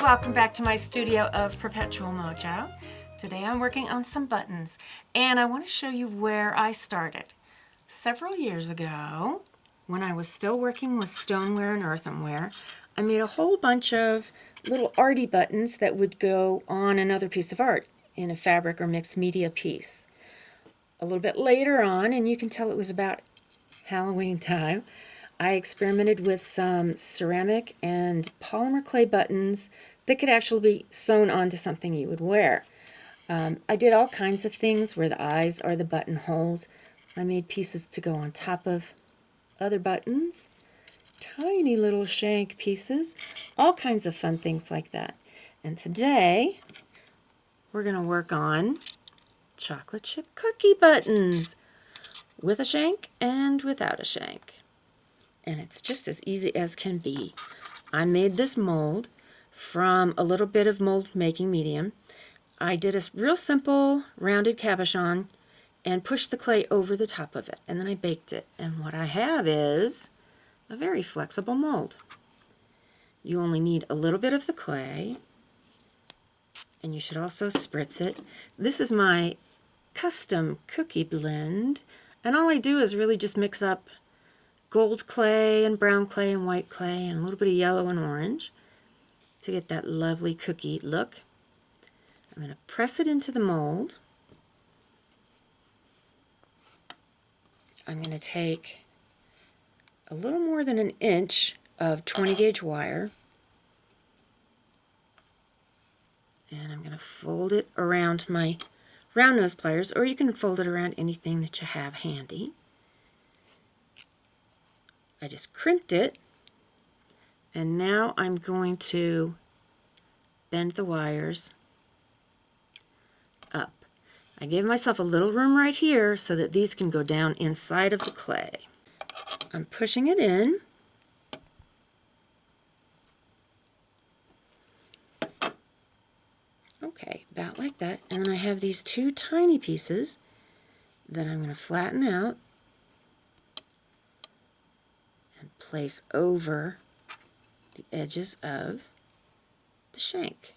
Welcome back to my studio of Perpetual Mojo. Today I'm working on some buttons, and I want to show you where I started. Several years ago, when I was still working with stoneware and earthenware, I made a whole bunch of little arty buttons that would go on another piece of art in a fabric or mixed media piece. A little bit later on, and you can tell it was about Halloween time, I experimented with some ceramic and polymer clay buttons that could actually be sewn onto something you would wear. I did all kinds of things where the eyes are the buttonholes. I made pieces to go on top of other buttons, tiny little shank pieces, all kinds of fun things like that. And today, we're going to work on chocolate chip cookie buttons with a shank and without a shank. And it's just as easy as can be. I made this mold from a little bit of mold making medium. I did a real simple rounded cabochon and pushed the clay over the top of it, and then I baked it. And what I have is a very flexible mold. You only need a little bit of the clay, and you should also spritz it. This is my custom cookie blend, and all I do is really just mix up gold clay and brown clay and white clay and a little bit of yellow and orange to get that lovely cookie look. I'm going to press it into the mold. I'm going to take a little more than an inch of 20 gauge wire, and I'm going to fold it around my round nose pliers, or you can fold it around anything that you have handy. I just crimped it, and now I'm going to bend the wires up. I gave myself a little room right here so that these can go down inside of the clay. I'm pushing it in. Okay, about like that. And then I have these two tiny pieces that I'm going to flatten out and place over the edges of the shank.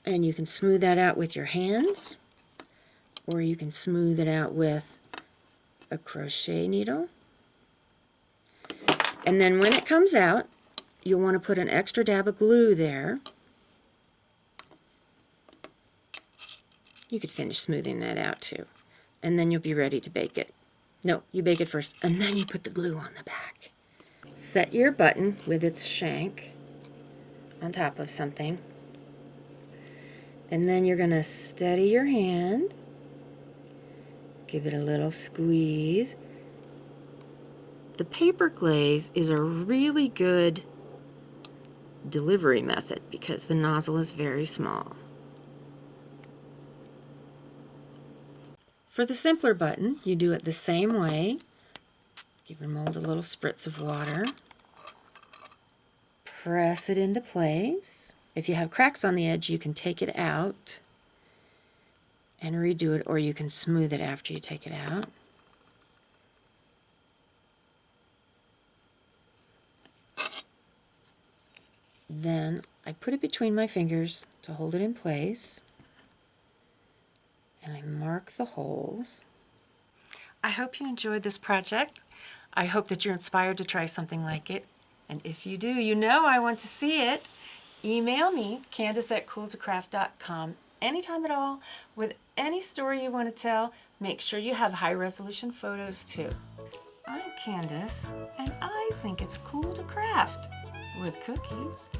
And you can smooth that out with your hands, or you can smooth it out with a crochet needle. And then when it comes out, you'll want to put an extra dab of glue there. You could finish smoothing that out too, and then you'll be ready to bake it. No, you bake it first, and then you put the glue on the back. Set your button with its shank on top of something, and then you're going to steady your hand, give it a little squeeze. The paper glaze is a really good delivery method because the nozzle is very small. For the simpler button, you do it the same way. Give your mold a little spritz of water. Press it into place. If you have cracks on the edge, you can take it out and redo it, or you can smooth it after you take it out. Then I put it between my fingers to hold it in place, and I mark the holes. I hope you enjoyed this project. I hope that you're inspired to try something like it. And if you do, you know I want to see it. Email me, Candace@cool2craft.com, anytime at all, with any story you want to tell. Make sure you have high-resolution photos too. I'm Candace, and I think it's cool to craft with cookies.